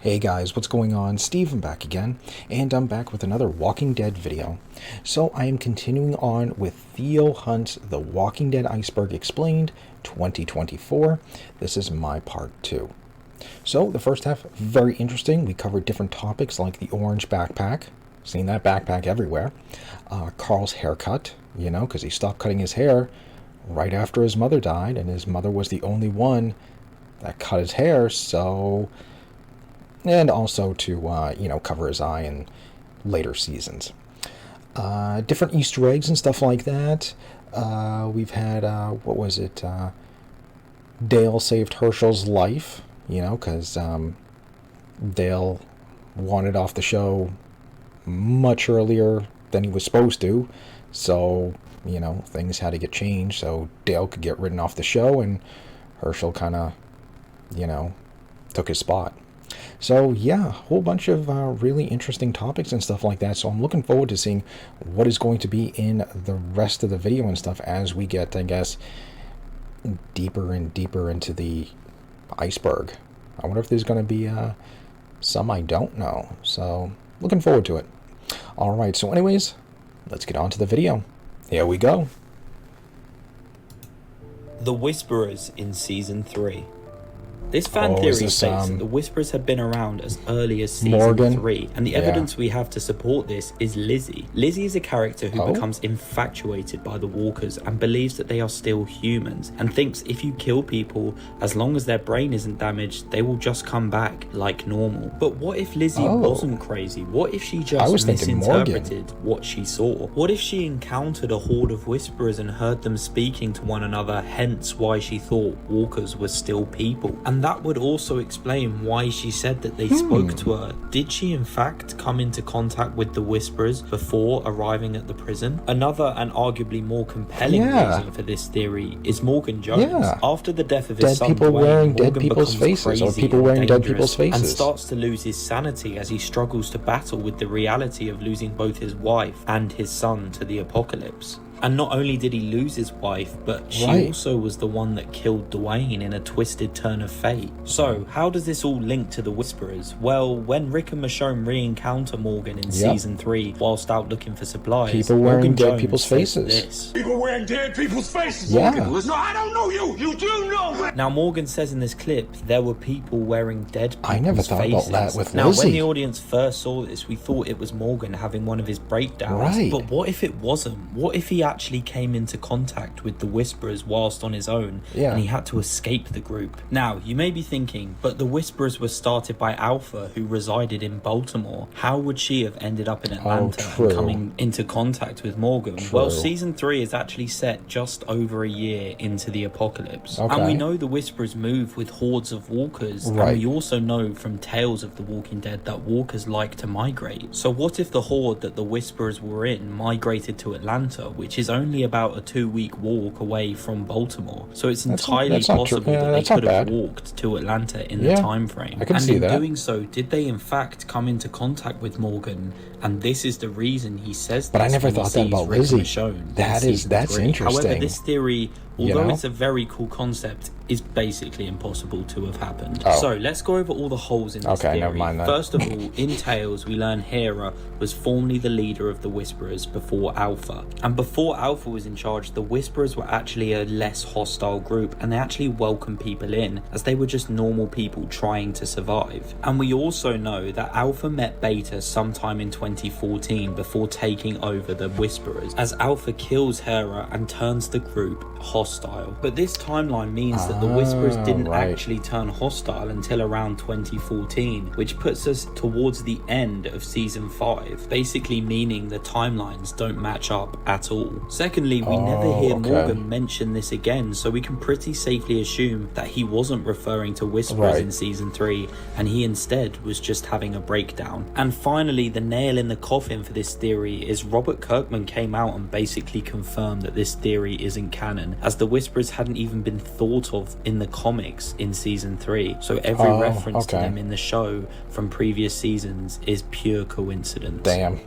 Hey guys, what's going on? Steven back again, and I'm back with another Walking Dead video. So I am continuing on with Theo Hunt's The Walking Dead Iceberg Explained 2024. This is my part 2. So the first half, very interesting. We covered different topics like the orange backpack. Seen that backpack everywhere. Carl's haircut, because he stopped cutting his hair right after his mother died, and his mother was the only one that cut his hair, so... And also to, cover his eye in later seasons. Different Easter eggs and stuff like that. We've had, Dale saved Herschel's life, because Dale wanted off the show much earlier than he was supposed to. So, things had to get changed so Dale could get ridden off the show, and Herschel kind of, took his spot. So yeah, a whole bunch of really interesting topics and stuff like that. So I'm looking forward to seeing what is going to be in the rest of the video and stuff as we get, I guess, deeper and deeper into the iceberg. I wonder if there's going to be some I don't know. So looking forward to it. All right, so anyways, let's get on to the video. Here we go. The Whisperers in Season 3. This fan theory states that the Whisperers had been around as early as Season 3, and the evidence we have to support this is Lizzie. Lizzie is a character who becomes infatuated by the Walkers and believes that they are still humans, and thinks if you kill people, as long as their brain isn't damaged, they will just come back like normal. But what if Lizzie wasn't crazy? What if she just misinterpreted what she saw? What if she encountered a horde of Whisperers and heard them speaking to one another, hence why she thought Walkers were still people? And that would also explain why she said that they spoke to her. Did she in fact come into contact with the Whisperers before arriving at the prison? Another and arguably more compelling reason for this theory is Morgan Jones. After the death of his son Dwayne, Morgan becomes crazy and dangerous and starts to lose his sanity as he struggles to battle with the reality of losing both his wife and his son to the apocalypse. And not only did he lose his wife, but she also was the one that killed Dwayne in a twisted turn of fate. So, how does this all link to the Whisperers? Well, when Rick and Michonne re-encounter Morgan in Season 3 whilst out looking for supplies, people wearing dead people's faces. People wearing dead people's faces. Yeah. Listen, I don't know you. You do know. Now, Morgan says in this clip, there were people wearing dead people's faces. I never thought about that with Now, Lizzie. when the audience first saw this, we thought it was Morgan having one of his breakdowns. But what if it wasn't? What if he actually came into contact with the Whisperers whilst on his own and he had to escape the group? Now, you may be thinking, but the Whisperers were started by Alpha, who resided in Baltimore. How would she have ended up in Atlanta and coming into contact with Morgan? Well, Season 3 is actually set just over a year into the apocalypse. And we know the Whisperers move with hordes of walkers, and we also know from Tales of the Walking Dead that walkers like to migrate. So what if the horde that the Whisperers were in migrated to Atlanta, which is only about a 2-week walk away from Baltimore? So it's entirely possible that they could have walked to Atlanta in the time frame. And in doing so, did they in fact come into contact with Morgan? And this is the reason he says but I never thought that about Lizzie. That's interesting. However, this theory, although it's a very cool concept, is basically impossible to have happened. So let's go over all the holes in this theory. Never mind that. First of all, in Tales, we learn Hera was formerly the leader of the Whisperers before Alpha. And before Alpha was in charge, the Whisperers were actually a less hostile group, and they actually welcomed people in, as they were just normal people trying to survive. And we also know that Alpha met Beta sometime in 2014 before taking over the Whisperers, as Alpha kills Hera and turns the group hostile. But this timeline means that the Whisperers didn't actually turn hostile until around 2014, which puts us towards the end of Season 5, basically meaning the timelines don't match up at all. Secondly, we never hear Morgan mention this again, so we can pretty safely assume that he wasn't referring to Whisperers in Season 3, and he instead was just having a breakdown. And finally, the nail in the coffin for this theory is Robert Kirkman came out and basically confirmed that this theory isn't canon, as the Whisperers hadn't even been thought of in the comics in Season 3, so every reference to them in the show from previous seasons is pure coincidence. Damn.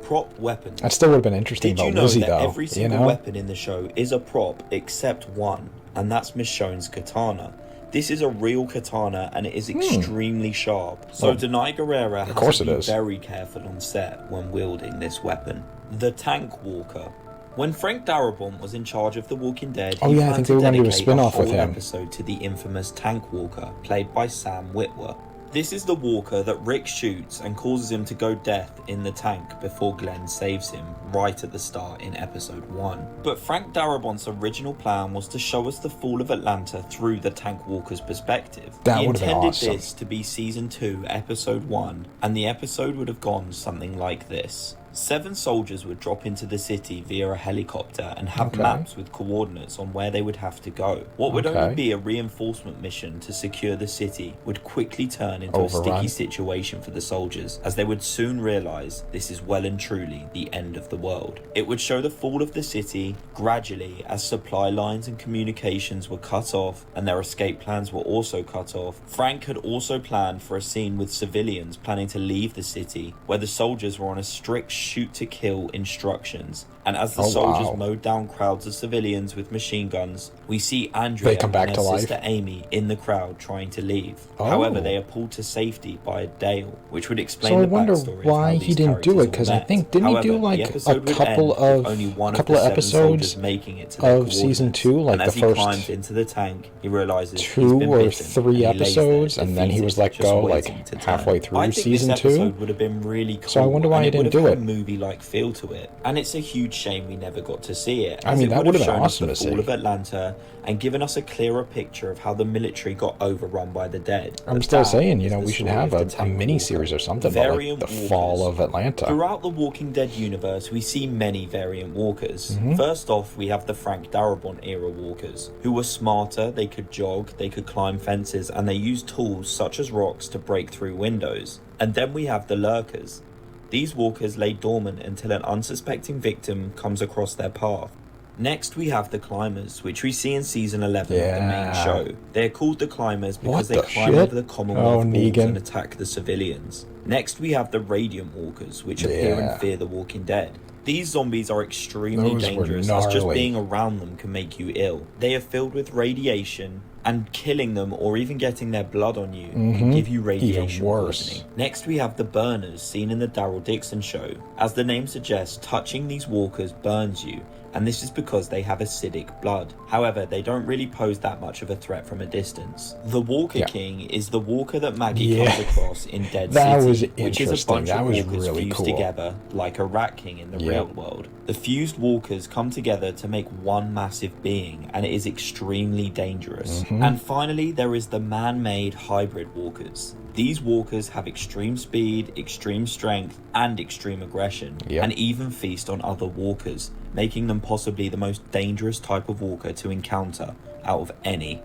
Prop weapons. That still would have been interesting about Lizzie, though. Did you know that every single weapon in the show is a prop except one, and that's Michonne's katana? This is a real katana and it is extremely sharp, so Denai Guerrera has to be very careful on set when wielding this weapon. The Tank Walker. When Frank Darabont was in charge of The Walking Dead, he planned to dedicate a whole episode to the infamous Tank Walker, played by Sam Witwer. This is the walker that Rick shoots and causes him to go death in the tank before Glenn saves him right at the start in episode 1. But Frank Darabont's original plan was to show us the fall of Atlanta through the Tank Walker's perspective. He intended this to be season 2, episode 1, and the episode would have gone something like this. 7 soldiers would drop into the city via a helicopter and have maps with coordinates on where they would have to go. What would only be a reinforcement mission to secure the city would quickly turn into a sticky situation for the soldiers, as they would soon realise this is well and truly the end of the world. It would show the fall of the city gradually as supply lines and communications were cut off and their escape plans were also cut off. Frank had also planned for a scene with civilians planning to leave the city, where the soldiers were on a strict shoot to kill instructions, and as the soldiers mowed down crowds of civilians with machine guns, we see Andrea and her sister Amy in the crowd trying to leave. However, they are pulled to safety by Dale, which would explain the backstory of how these characters all met. Because I think didn't he do like a couple of episodes making it to of season 2, like the first climbs into the tank, he realizes 2 or 3 episodes, and then he was let go like halfway through season 2. Would have been really cool. So I wonder why he didn't do it. Movie-like feel to it, and it's a huge shame we never got to see it. I mean, that would have been awesome to see. The fall of Atlanta and given us a clearer picture of how the military got overrun by the dead. I'm still saying, you know, we should have a mini-series or something about like the fall of Atlanta. Throughout the Walking Dead universe, we see many variant walkers. First off, we have the Frank Darabont era walkers, who were smarter, they could jog, they could climb fences, and they used tools such as rocks to break through windows. And then we have the lurkers. These walkers lay dormant until an unsuspecting victim comes across their path. Next we have the climbers, which we see in season 11 of the main show. They are called the climbers because they climb over the Commonwealth walls and attack the civilians. Next we have the radiant walkers, which appear in Fear the Walking Dead. These zombies are extremely dangerous, as just being around them can make you ill. They are filled with radiation, and killing them or even getting their blood on you can give you radiation poisoning. Next we have the burners, seen in the Daryl Dixon show. As the name suggests, touching these walkers burns you, and this is because they have acidic blood. However, they don't really pose that much of a threat from a distance. The Walker King is the walker that Maggie comes across in Dead City, which is a bunch of walkers fused together like a rat king in the real world. The fused walkers come together to make one massive being, and it is extremely dangerous. And finally, there is the man-made hybrid walkers. These walkers have extreme speed, extreme strength, and extreme aggression, and even feast on other walkers, making them possibly the most dangerous type of walker to encounter out of any.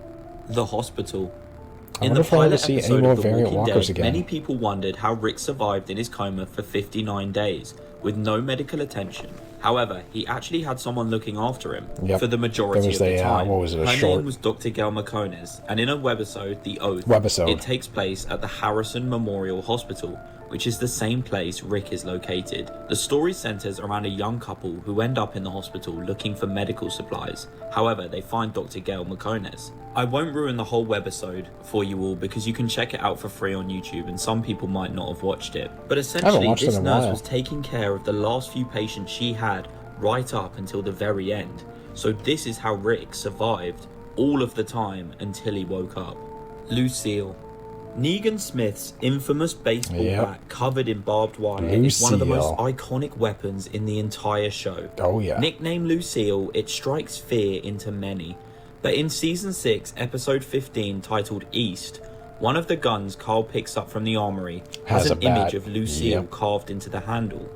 The hospital. In the pilot episode of The Walking Dead, many people wondered how Rick survived in his coma for 59 days with no medical attention. However, he actually had someone looking after him for the majority of the time. Her name was Dr. Gail McCones, and in a webisode, The Oath, it takes place at the Harrison Memorial Hospital, which is the same place Rick is located. The story centers around a young couple who end up in the hospital looking for medical supplies. However, they find Dr. Gail McCones. I won't ruin the whole webisode for you all because you can check it out for free on YouTube and some people might not have watched it. But essentially, this nurse was taking care of the last few patients she had right up until the very end. So this is how Rick survived all of the time until he woke up. Lucille. Negan Smith's infamous baseball bat covered in barbed wire is one of the most iconic weapons in the entire show. Nicknamed Lucille, it strikes fear into many. But in Season 6, Episode 15, titled East, one of the guns Carl picks up from the armory has an image of Lucille carved into the handle.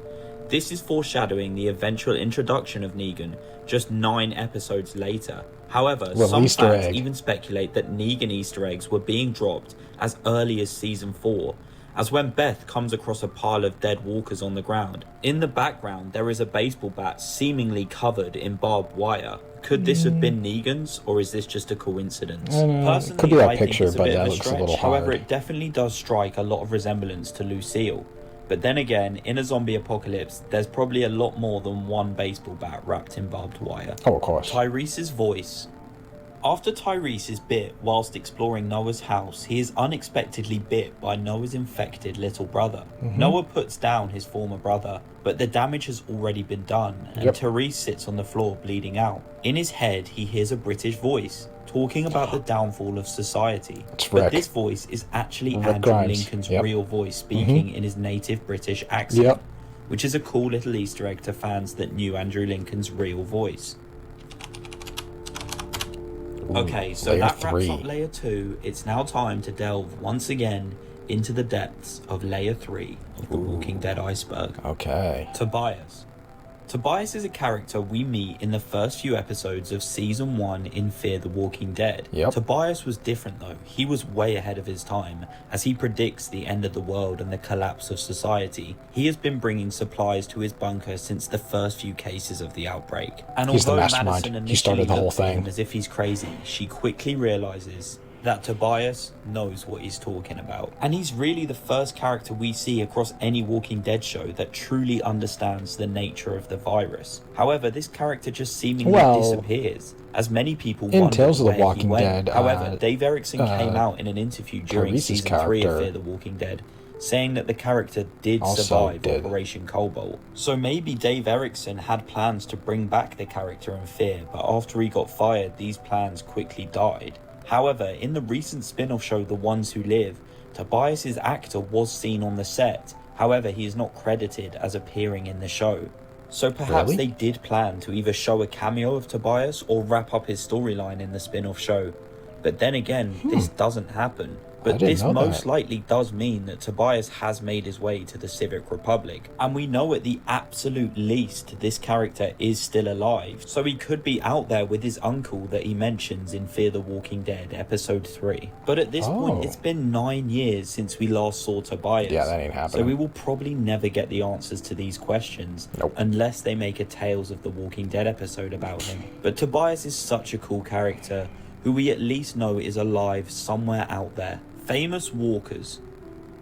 This is foreshadowing the eventual introduction of Negan just 9 episodes later. However, some fans even speculate that Negan Easter eggs were being dropped as early as Season 4, as when Beth comes across a pile of dead walkers on the ground. In the background, there is a baseball bat seemingly covered in barbed wire. Could this have been Negan's, or is this just a coincidence? Personally, could be that I picture, think it's a bit but of that a looks stretch. a little hard. However, it definitely does strike a lot of resemblance to Lucille. But then again, in a zombie apocalypse, there's probably a lot more than one baseball bat wrapped in barbed wire. Oh, of course. Tyrese's voice. After Tyrese is bit whilst exploring Noah's house, he is unexpectedly bit by Noah's infected little brother. Noah puts down his former brother, but the damage has already been done, and Tyrese sits on the floor bleeding out. In his head, he hears a British voice talking about the downfall of society. But this voice is actually Andrew Lincoln's real voice speaking in his native British accent, which is a cool little Easter egg to fans that knew Andrew Lincoln's real voice. Okay, so that wraps up Layer 2. It's now time to delve once again into the depths of Layer 3 of The Walking Dead Iceberg. Okay. Tobias. Tobias is a character we meet in the first few episodes of Season 1 in Fear the Walking Dead. Tobias was different though. He was way ahead of his time, as he predicts the end of the world and the collapse of society. He has been bringing supplies to his bunker since the first few cases of the outbreak. And he's although the mastermind. Madison He started the whole looks at him thing as if he's crazy, she quickly realizes that Tobias knows what he's talking about. And he's really the first character we see across any Walking Dead show that truly understands the nature of the virus. However, this character just seemingly disappears, as many people wonder Tales of the where Walking he went. Dead, However, Dave Erickson came out in an interview during Tyrese's Season 3 of Fear the Walking Dead, saying that the character did survive Operation Cobalt. So maybe Dave Erickson had plans to bring back the character in Fear, but after he got fired, these plans quickly died. However, in the recent spin-off show The Ones Who Live, Tobias's actor was seen on the set. However, he is not credited as appearing in the show. So perhaps they did plan to either show a cameo of Tobias or wrap up his storyline in the spin-off show. But then again, this doesn't happen. But this most likely does mean that Tobias has made his way to the Civic Republic, and we know at the absolute least this character is still alive, so he could be out there with his uncle that he mentions in Fear the Walking Dead Episode 3. But at this point, it's been 9 years since we last saw Tobias. Yeah, that ain't happening. So we will probably never get the answers to these questions, unless they make a Tales of the Walking Dead episode about him. But Tobias is such a cool character, who we at least know is alive somewhere out there. Famous walkers.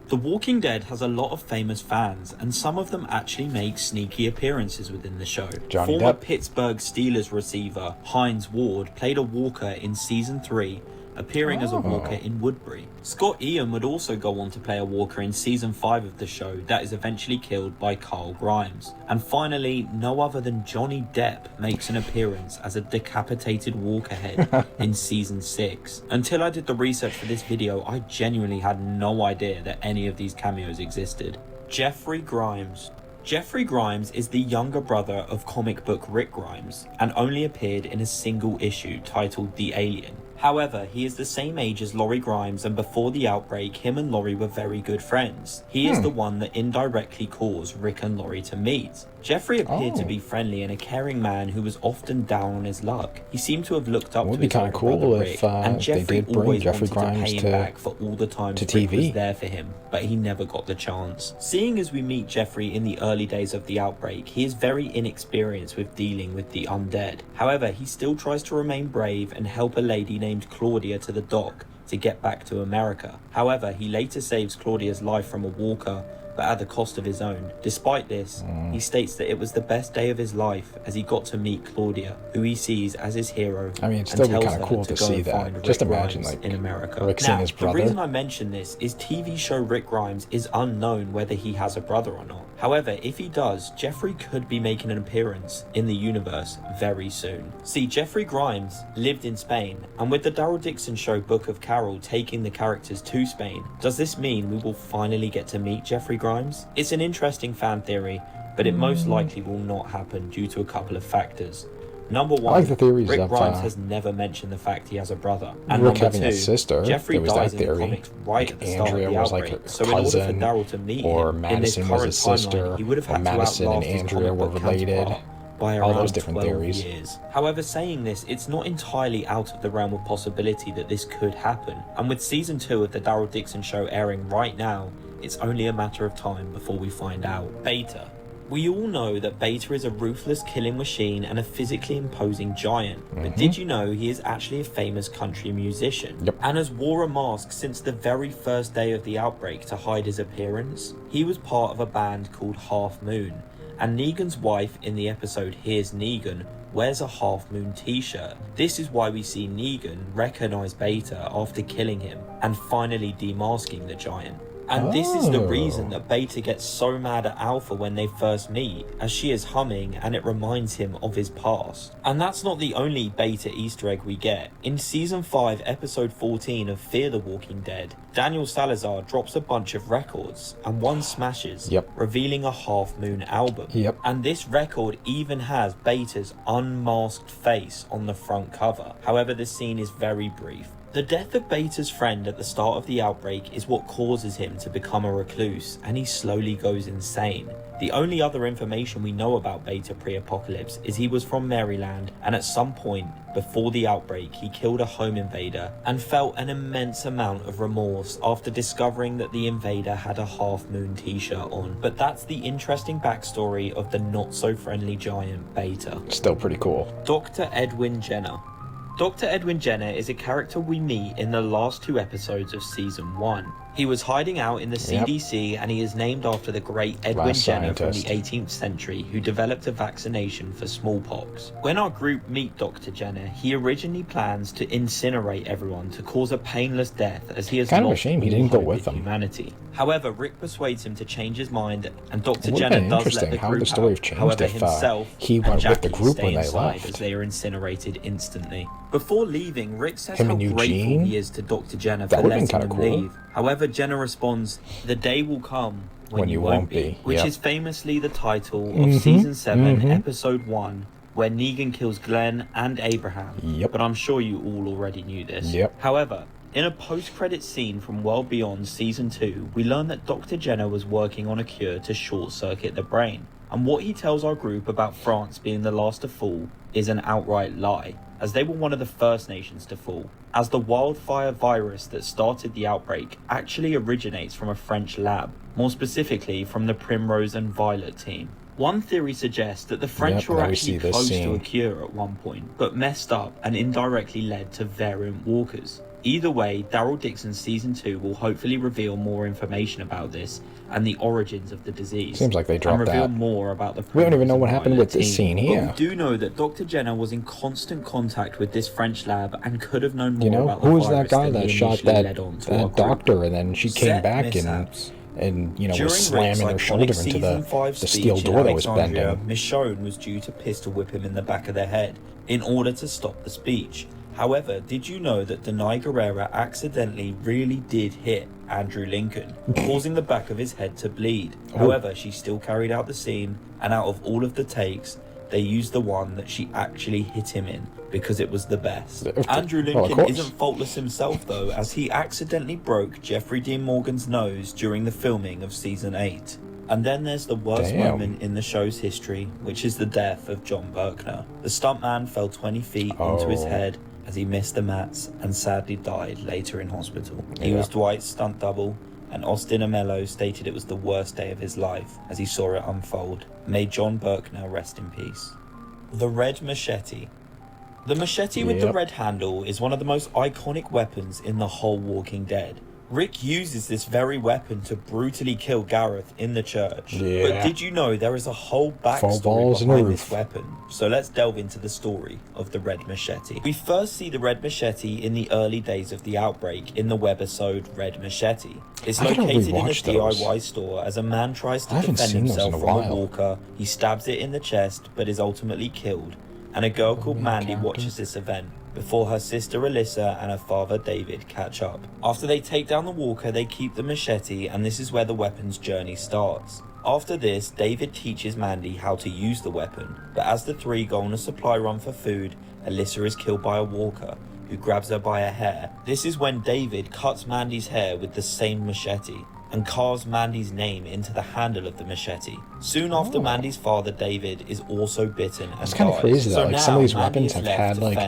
The Walking Dead has a lot of famous fans, and some of them actually make sneaky appearances within the show. Former Pittsburgh Steelers receiver Hines Ward played a walker in Season 3, appearing as a walker in Woodbury. Scott Ian would also go on to play a walker in Season 5 of the show that is eventually killed by Carl Grimes. And finally, no other than Johnny Depp makes an appearance as a decapitated walker head in Season 6. Until I did the research for this video, I genuinely had no idea that any of these cameos existed. Jeffrey Grimes. Jeffrey Grimes is the younger brother of comic book Rick Grimes, and only appeared in a single issue titled The Alien. However, he is the same age as Laurie Grimes, and before the outbreak, him and Laurie were very good friends. He is the one that indirectly caused Rick and Laurie to meet. Jeffrey appeared to be friendly and a caring man who was often down on his luck. He seemed to have looked up to his older brother Rick, and Jeffrey always wanted to pay him back for all the times Rick was there for him, but he never got the chance. Seeing as we meet Jeffrey in the early days of the outbreak, he is very inexperienced with dealing with the undead. However, he still tries to remain brave and help a lady named Claudia to the dock to get back to America. However, he later saves Claudia's life from a walker, but at the cost of his own. Despite this, he states that it was the best day of his life as he got to meet Claudia, who he sees as his hero. I mean, it'd still be kind of cool to see that. Just imagine, like, in America. Rick seeing his brother. The reason I mention this is TV show Rick Grimes is unknown whether he has a brother or not. However, if he does, Jeffrey could be making an appearance in the universe very soon. See, Jeffrey Grimes lived in Spain, and with the Daryl Dixon show Book of Carol taking the characters to Spain, does this mean we will finally get to meet Jeffrey Grimes? It's an interesting fan theory, but it most likely will not happen due to a couple of factors. Number one, like the theories Rick of, Grimes has never mentioned the fact he has a brother. And Rick number having two, a sister. Jeffrey There was dies that in the theory. comics right at the start Andrea of the was like outbreak. a So in order for cousin, Daryl to meet or him Madison in was this his current sister, timeline, he would have or had Madison to and outlast his Andrea comic were book related. counterpart by All around those different 12 theories. years. However, saying this, it's not entirely out of the realm of possibility that this could happen. And with Season 2 of the Daryl Dixon show airing right now, it's only a matter of time before we find out. Beta. We all know that Beta is a ruthless killing machine and a physically imposing giant, but did you know he is actually a famous country musician? And has wore a mask since the very first day of the outbreak to hide his appearance? He was part of a band called Half Moon, and Negan's wife in the episode Here's Negan wears a Half Moon t-shirt. This is why we see Negan recognize Beta after killing him and finally demasking the giant. And this is the reason that Beta gets so mad at Alpha when they first meet, as she is humming and it reminds him of his past. And that's not the only Beta Easter egg we get. In Season 5, Episode 14 of Fear the Walking Dead, Daniel Salazar drops a bunch of records, and one smashes, revealing a Half Moon album. And this record even has Beta's unmasked face on the front cover. However, the scene is very brief. The death of Beta's friend at the start of the outbreak is what causes him to become a recluse, and he slowly goes insane. The only other information we know about Beta pre-apocalypse is he was from Maryland, and at some point before the outbreak he killed a home invader and felt an immense amount of remorse after discovering that the invader had a Half Moon t-shirt on. But that's the interesting backstory of the not so friendly giant Beta. Still pretty cool. Dr. Edwin Jenner. Dr. Edwin Jenner is a character we meet in the last 2 episodes of Season 1. He was hiding out in the CDC and he is named after the great Edwin Jenner from the 18th century who developed a vaccination for smallpox. When our group meet Dr. Jenner, he originally plans to incinerate everyone to cause a painless death as he has kind of a lost shame he didn't go with them. Humanity. However, Rick persuades him to change his mind and Dr. Jenner does let the how group the story out. changed However, if himself he and went Jackie with the group stay when they inside left. as they are incinerated instantly. Before leaving, Rick says Him how and grateful Eugene? he is to Dr. Jenner That for would've been letting kinda him cool. leave. However, Jenner responds, "The day will come when you won't be," which is famously the title of Season 7, Episode 1, where Negan kills Glenn and Abraham. But I'm sure you all already knew this. However, in a post-credit scene from World Beyond Season 2, we learn that Dr. Jenner was working on a cure to short-circuit the brain. And what he tells our group about France being the last to fall is an outright lie, as they were one of the first nations to fall, as the wildfire virus that started the outbreak actually originates from a French lab, more specifically from the Primrose and Violet team. One theory suggests that the French were actually close to a cure at one point, but messed up and indirectly led to variant walkers. Either way, Daryl Dixon's Season 2 will hopefully reveal more information about this and the origins of the disease. Seems like they dropped and reveal that. more about the We don't even know what Primrose happened and with Violet this team. scene here. But we do know that Dr. Jenner was in constant contact with this French lab and could have known more You know, about the who was that virus guy than that he shot initially that, led on to our group. doctor and then she came Set back mishaps. and you know, During was slamming her Rick's shoulder iconic into Season 5 the speech steel in door that was Alexandria, bending. Michonne was due to pistol whip him in the back of the head in order to stop the speech. However, did you know that Denai Guerrera accidentally really did hit Andrew Lincoln, causing the back of his head to bleed? However, she still carried out the scene, and out of all of the takes, they used the one that she actually hit him in because it was the best. Andrew Lincoln isn't faultless himself though, as he accidentally broke Jeffrey Dean Morgan's nose during the filming of Season 8. And then there's the worst moment in the show's history, which is the death of John Berkner. The stuntman fell 20 feet into his head as he missed the mats and sadly died later in hospital. He was Dwight's stunt double, and Austin Amello stated it was the worst day of his life as he saw it unfold. May John Berkner rest in peace. The Red Machete. The machete with the red handle is one of the most iconic weapons in the whole Walking Dead. Rick uses this very weapon to brutally kill Gareth in the church. But did you know there is a whole backstory behind this weapon? So let's delve into the story of the Red Machete. We first see the Red Machete in the early days of the outbreak in the webisode Red Machete. It's located in a DIY store as a man tries to defend himself from a walker. He stabs it in the chest but is ultimately killed. And a girl called Mandy watches this event before her sister Alyssa and her father David catch up. After they take down the walker, they keep the machete, and this is where the weapon's journey starts. After this, David teaches Mandy how to use the weapon, but as the three go on a supply run for food, Alyssa is killed by a walker who grabs her by a hair. This is when David cuts Mandy's hair with the same machete and carves Mandy's name into the handle of the machete. Soon after, Mandy's father David is also bitten and dies. It's kind of crazy that like some of these Mandy weapons have had like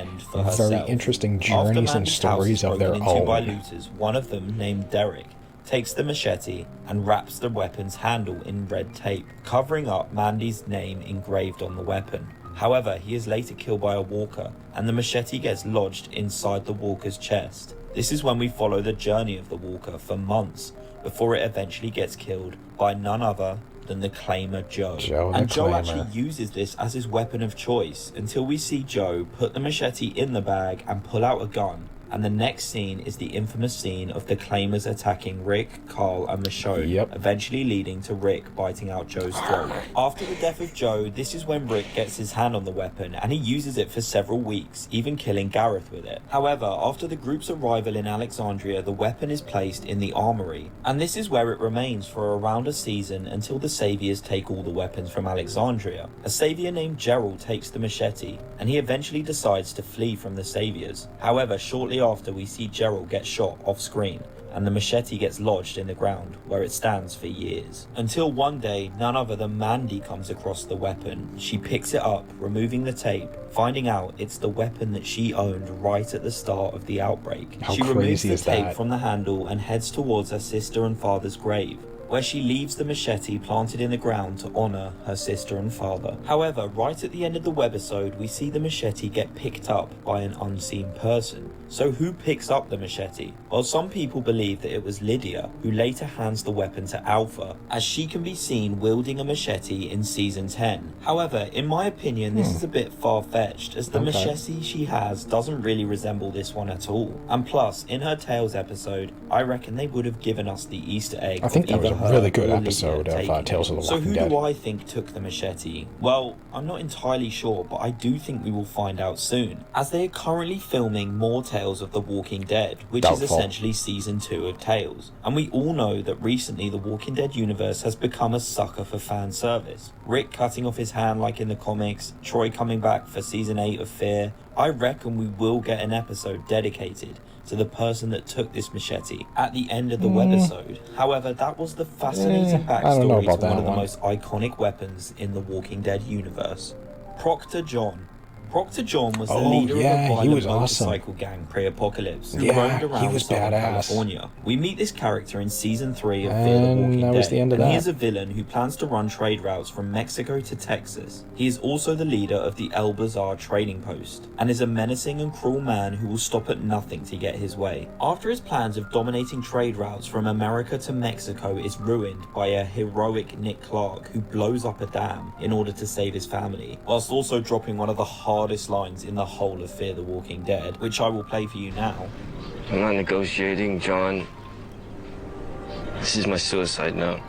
very interesting journeys and stories of their own. By looters, one of them, named Derek, takes the machete and wraps the weapon's handle in red tape, covering up Mandy's name engraved on the weapon. However, he is later killed by a walker, and the machete gets lodged inside the walker's chest. This is when we follow the journey of the walker for months, before it eventually gets killed by none other than the Claimer Joe. Joe And the Joe Claimer. actually uses this as his weapon of choice until we see Joe put the machete in the bag and pull out a gun. And the next scene is the infamous scene of the Claimers attacking Rick, Carl, and Michonne, eventually leading to Rick biting out Joe's throat. After the death of Joe, this is when Rick gets his hand on the weapon, and he uses it for several weeks, even killing Gareth with it. However, after the group's arrival in Alexandria, the weapon is placed in the armory, and this is where it remains for around a season until the Saviors take all the weapons from Alexandria. A Savior named Gerald takes the machete, and he eventually decides to flee from the Saviors. However, shortly after, we see Gerald get shot off screen, and the machete gets lodged in the ground, where it stands for years. Until one day, none other than Mandy comes across the weapon. She picks it up, removing the tape, finding out it's the weapon that she owned right at the start of the outbreak. She removes the tape from the handle and heads towards her sister and father's grave, where she leaves the machete planted in the ground to honour her sister and father. However, right at the end of the webisode, we see the machete get picked up by an unseen person. So who picks up the machete? Well, some people believe that it was Lydia, who later hands the weapon to Alpha, as she can be seen wielding a machete in Season 10. However, in my opinion, this is a bit far-fetched, as the machete she has doesn't really resemble this one at all. And plus, in her Tales episode, I reckon they would have given us the Easter egg. I think that was a really good episode of Tales of the Walking Dead. So who do I think took the machete? Well, I'm not entirely sure, but I do think we will find out soon, as they are currently filming more Tales of the Walking Dead, which is essentially Season 2 of Tales. And we all know that recently the Walking Dead universe has become a sucker for fan service. Rick cutting off his hand like in the comics, Troy coming back for Season 8 of Fear. I reckon we will get an episode dedicated to the person that took this machete at the end of the webisode. However, that was the fascinating backstory to one of the most iconic weapons in the Walking Dead universe. Proctor John. Proctor John was the leader of a violent motorcycle gang pre-apocalypse who roamed around Southern California. We meet this character in Season 3 of Fear the Walking Dead, and he is a villain who plans to run trade routes from Mexico to Texas. He is also the leader of the El Bazar trading post, and is a menacing and cruel man who will stop at nothing to get his way. After his plans of dominating trade routes from America to Mexico is ruined by a heroic Nick Clark who blows up a dam in order to save his family, whilst also dropping one of the hardest lines in the whole of Fear the Walking Dead, which I will play for you now. I'm not negotiating, John. This is my suicide note.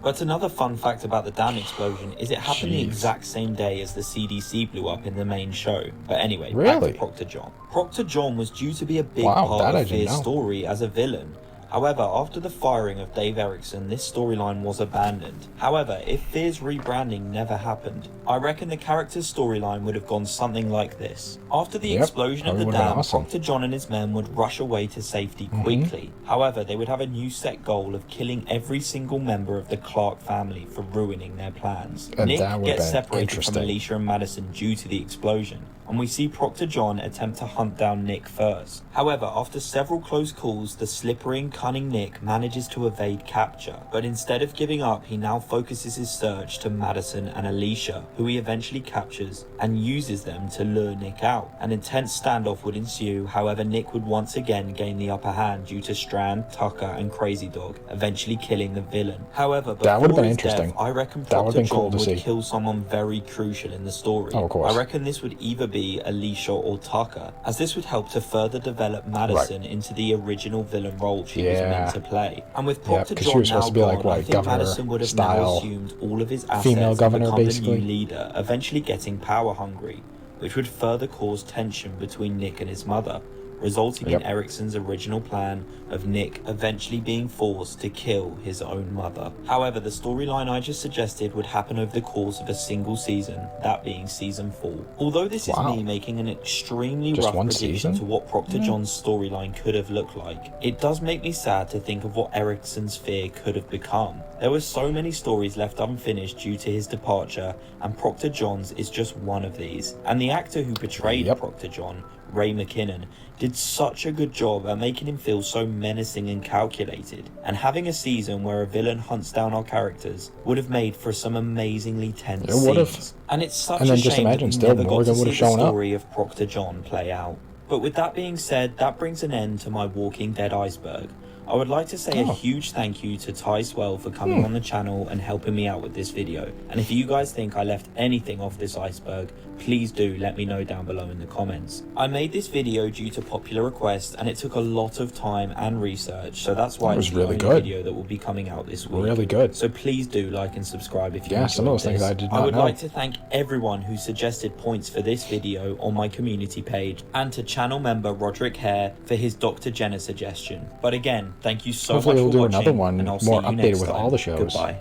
But another fun fact about the dam explosion is it happened the exact same day as the CDC blew up in the main show. But anyway, back to Proctor John. Proctor John was due to be a big part of Fear's story as a villain. However, after the firing of Dave Erickson, this storyline was abandoned. However, if Fear's rebranding never happened, I reckon the character's storyline would have gone something like this. After the explosion of the dam, Proctor John and his men would rush away to safety quickly. However, they would have a new set goal of killing every single member of the Clark family for ruining their plans. And Nick gets separated from Alicia and Madison due to the explosion, and we see Proctor John attempt to hunt down Nick first. However, after several close calls, the slippery and cunning Nick manages to evade capture, but instead of giving up, he now focuses his search to Madison and Alicia, who he eventually captures and uses them to lure Nick out. An intense standoff would ensue, however Nick would once again gain the upper hand due to Strand, Tucker and Crazy Dog, eventually killing the villain. However, before his death, I reckon Proctor John would kill someone very crucial in the story. I reckon this would either be Alicia or Tucker, as this would help to further develop Madison into the original villain role she was meant to play. And with Proctor John now gone, I think Madison would have now assumed all of his assets and become the new leader, eventually getting power hungry, which would further cause tension between Nick and his mother, resulting in Erickson's original plan of Nick eventually being forced to kill his own mother. However, the storyline I just suggested would happen over the course of a single season, that being Season 4. Although this is me making an extremely rough prediction to what Proctor John's storyline could have looked like, it does make me sad to think of what Erickson's Fear could have become. There were so many stories left unfinished due to his departure, and Proctor John's is just one of these. And the actor who portrayed Proctor John, Ray McKinnon, did such a good job at making him feel so menacing and calculated, and having a season where a villain hunts down our characters would have made for some amazingly tense scenes. And it's such a shame that we never got to see the story of Proctor John play out. But with that being said, that brings an end to my Walking Dead Iceberg. I would like to say a huge thank you to Ty Swell for coming on the channel and helping me out with this video. And if you guys think I left anything off this iceberg, please do let me know down below in the comments. I made this video due to popular request and it took a lot of time and research, so that's why it's the only video that will be coming out this week. Really good. So please do like and subscribe if you enjoyed some of those things I did not know. I would like to thank everyone who suggested points for this video on my community page, and to channel member Roderick Hare for his Dr. Jenner suggestion. But again, thank you so much for watching. Hopefully he'll do another one and I'll more see you updated next with time. all the shows. Goodbye.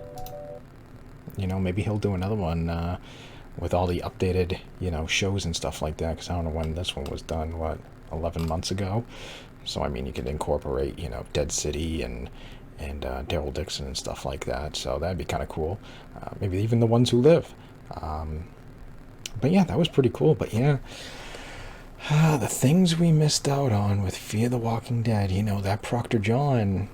You know, maybe he'll do another one with all the updated, you know, shows and stuff like that, because I don't know when this one was done, what, 11 months ago? So, I mean, you could incorporate, you know, Dead City and Daryl Dixon and stuff like that, so that'd be kind of cool. Maybe even The Ones Who Live. But yeah, that was pretty cool. But yeah, the things we missed out on with Fear the Walking Dead, you know, that Proctor John,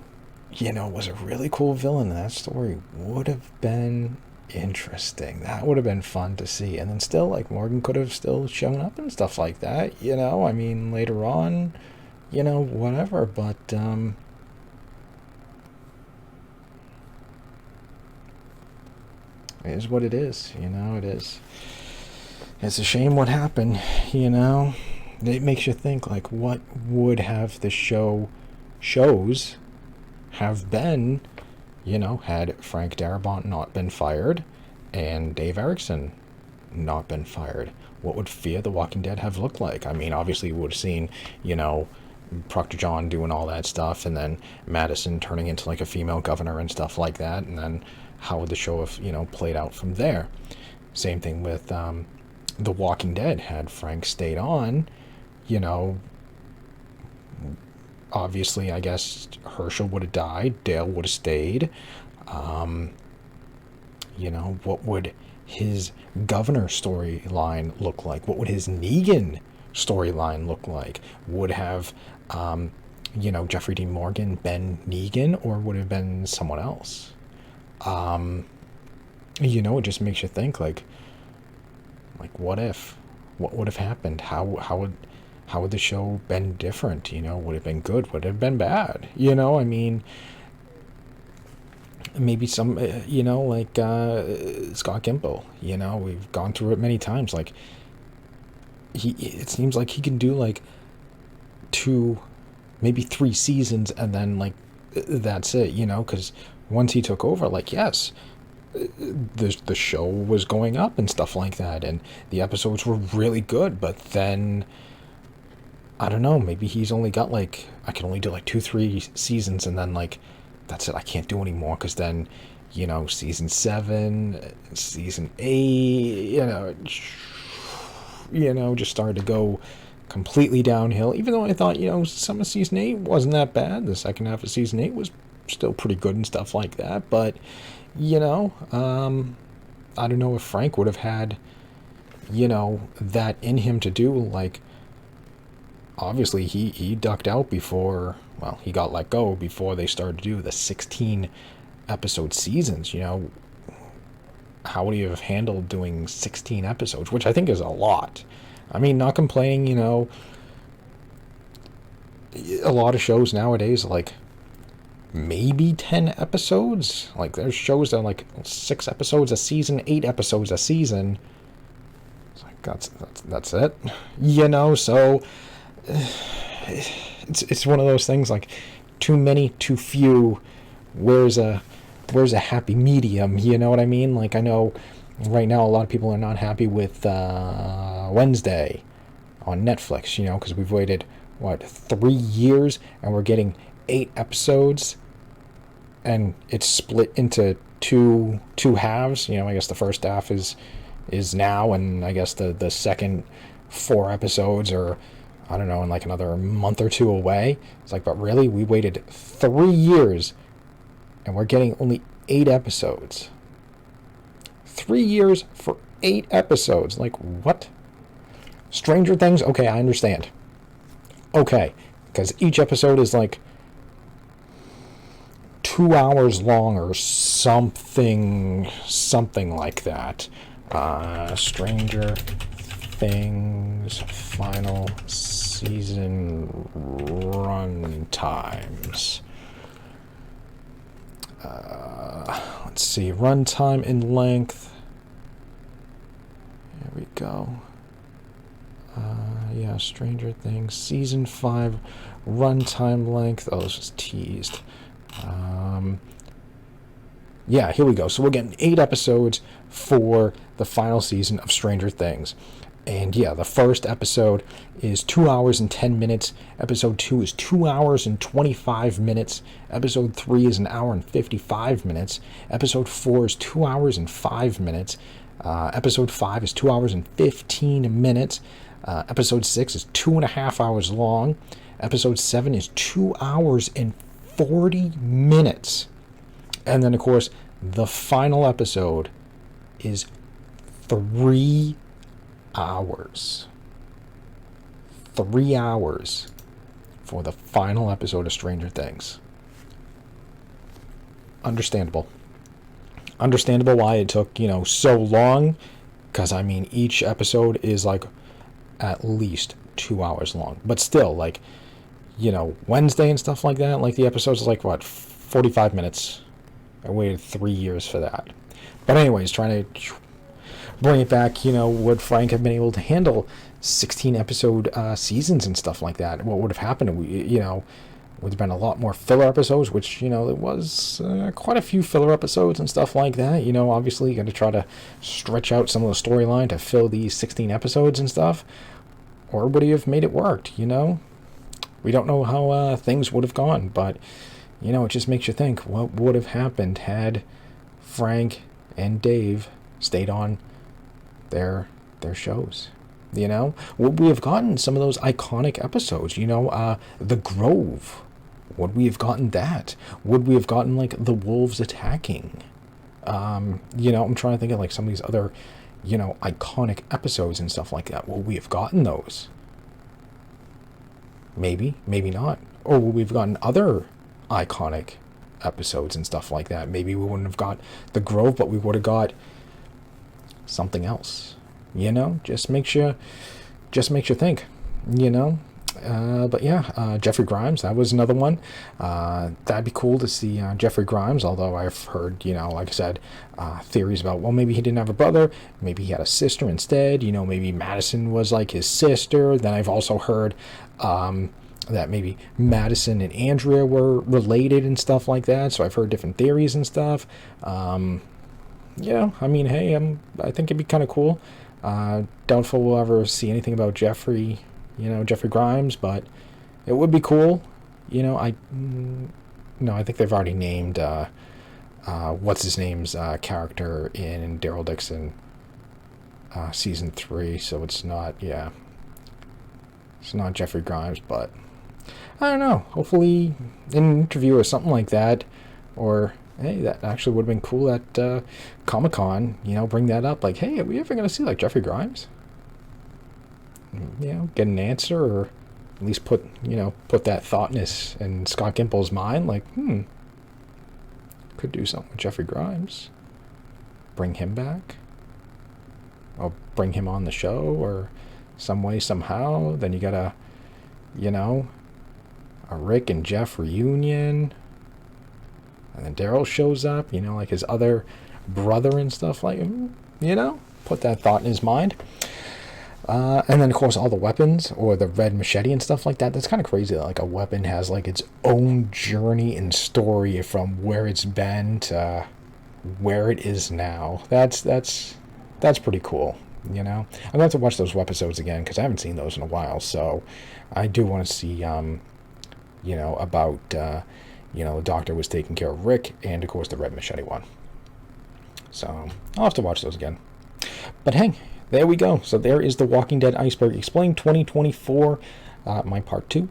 you know, was a really cool villain. That story would have been interesting. That would have been fun to see. And then still, like, Morgan could have still shown up and stuff like that, you know, I mean, later on, you know, whatever. But it is what it is, you know. It's a shame what happened, you know. It makes you think, like, what would have the shows have been, you know, had Frank Darabont not been fired and Dave Erickson not been fired? What would Fear the Walking Dead have looked like? I mean, obviously we would have seen, you know, Proctor John doing all that stuff, and then Madison turning into like a female governor and stuff like that, and then how would the show have, you know, played out from there? Same thing with The Walking Dead. Had Frank stayed on, you know, obviously, I guess Herschel would have died, Dale would have stayed. You know, what would his governor storyline look like? What would his Negan storyline look like? Would have, you know, Jeffrey Dean Morgan been Negan, or would it have been someone else? You know, it just makes you think, like what if? What would have happened? How would the show been different? You know, would it have been good? Would it have been bad? You know, I mean, maybe some, you know, like Scott Gimple, you know, we've gone through it many times. Like, it seems like he can do like 2, maybe 3 seasons, and then like that's it, you know, because once he took over, like, yes, the show was going up and stuff like that, and the episodes were really good, but then I don't know, maybe he's only got like, I can only do like 2-3 seasons, and then like that's it, I can't do anymore, because then, you know, season 7, season 8, you know, just started to go completely downhill. Even though I thought, you know, some of season 8 wasn't that bad, the second half of season 8 was still pretty good and stuff like that, but you know, I don't know if Frank would have had, you know, that in him to do, like, obviously he ducked out before, well, he got let go before they started to do the 16 episode seasons, you know. How would he have handled doing 16 episodes, which I think is a lot? I mean, not complaining, you know, a lot of shows nowadays, like, maybe 10 episodes. Like, there's shows that are like 6 episodes a season, 8 episodes a season. It's like, that's it, you know. So it's one of those things, like, too many, too few. Where's a happy medium, you know what I mean? Like, I know right now a lot of people are not happy with Wednesday on Netflix, you know, because we've waited, what, 3 years, and we're getting 8 episodes, and it's split into two halves. You know, I guess the first half is now, and I guess the second 4 episodes are, I don't know, in like another month or 2 away. It's like, but really, we waited 3 years, and we're getting only 8 episodes. 3 years for 8 episodes. Like, what? Stranger Things? Okay, I understand. Okay, because each episode is like 2 hours long or something like that. Stranger Things final season run times. Let's see, runtime and length. There we go. Yeah, Stranger Things, Season 5, runtime length. Oh, this was teased. Yeah, here we go. So we're getting 8 episodes for the final season of Stranger Things. And yeah, the first episode is 2 hours and 10 minutes. Episode 2 is 2 hours and 25 minutes. Episode 3 is 1 hour and 55 minutes. Episode 4 is 2 hours and 5 minutes. Episode 5 is 2 hours and 15 minutes. Episode 6 is 2.5 hours long. Episode 7 is 2 hours and 40 minutes. And then, of course, the final episode is 3 hours. 3 hours for the final episode of Stranger Things. Understandable. Understandable why it took, so long. Because, I mean, each episode is like at least 2 hours long. But still, like, Wednesday and stuff like that, like the episodes like, 45 minutes. I waited 3 years for that. But anyways, trying to bring it back, would Frank have been able to handle 16 episode seasons and stuff like that? What would have happened? Would have been a lot more filler episodes, which, there was quite a few filler episodes and stuff like that. Obviously, you got to try to stretch out some of the storyline to fill these 16 episodes and stuff. Or would he have made it work, We don't know how things would have gone, but, it just makes you think, what would have happened had Frank and Dave stayed on their shows? Would we have gotten some of those iconic episodes? The Grove. Would we have gotten that? Would we have gotten like the wolves attacking? I'm trying to think of like some of these other, iconic episodes and stuff like that. Would we have gotten those? Maybe, maybe not. Or would we have gotten other iconic episodes and stuff like that? Maybe we wouldn't have got the Grove, but we would have got something else. Just makes you think. But yeah, Jeffrey Grimes, that was another one. That'd be cool to see Jeffrey Grimes, although I've heard, like I said, theories about, well, maybe he didn't have a brother, maybe he had a sister instead, maybe Madison was like his sister. Then I've also heard that maybe Madison and Andrea were related and stuff like that, so I've heard different theories and stuff. I mean, hey, I think it'd be kind of cool. Doubtful we'll ever see anything about Jeffrey Grimes, but it would be cool. I think they've already named what's his name's character in Daryl Dixon season 3, so it's not Jeffrey Grimes, but I don't know. Hopefully an interview or something like that, or hey, that actually would have been cool at Comic-Con, bring that up, like, hey, are we ever going to see like Jeffrey Grimes? Get an answer, or at least put that thought in Scott Gimple's mind, like, could do something with Jeffrey Grimes. Bring him back. Or bring him on the show, or some way, somehow. Then you got a Rick and Jeff reunion. And then Daryl shows up, like his other brother and stuff, like, put that thought in his mind. And then, of course, all the weapons, or the red machete and stuff like that. That's kind of crazy that, like, a weapon has, like, its own journey and story from where it's been to where it is now. That's pretty cool, I'm going to have to watch those episodes again, because I haven't seen those in a while. So I do want to see, about, the doctor was taking care of Rick, and, of course, the red machete one. So I'll have to watch those again. But hey, there we go. So there is The Walking Dead Iceberg Explained 2024, my part 2.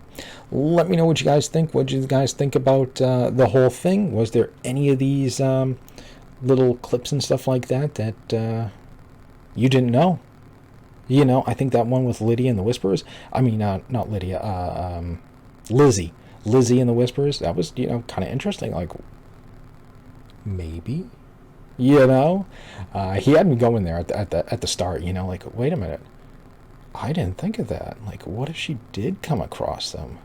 Let me know what you guys think. What did you guys think about the whole thing? Was there any of these little clips and stuff like that you didn't know? I think that one with Lydia and the Whisperers. I mean, not Lydia. Lizzie. Lizzie and the Whisperers. That was, kind of interesting. Like, maybe. He had me going there at the start, like, wait a minute, I didn't think of that. Like, what if she did come across them?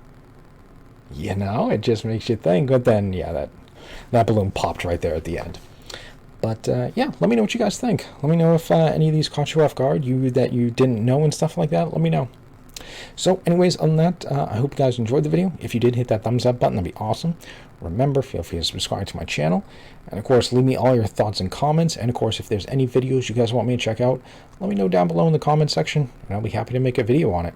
It just makes you think. But then, that that balloon popped right there at the end. But yeah, let me know what you guys think. Let me know if any of these caught you off guard, that you didn't know and stuff like that. Let me know. So anyways, other than that, I hope you guys enjoyed the video. If you did, hit that thumbs up button. That'd be awesome. Remember, feel free to subscribe to my channel. And of course, leave me all your thoughts and comments. And of course, if there's any videos you guys want me to check out, let me know down below in the comment section, and I'll be happy to make a video on it.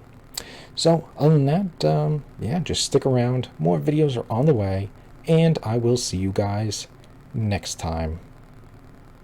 So other than that, yeah, just stick around. More videos are on the way, and I will see you guys next time.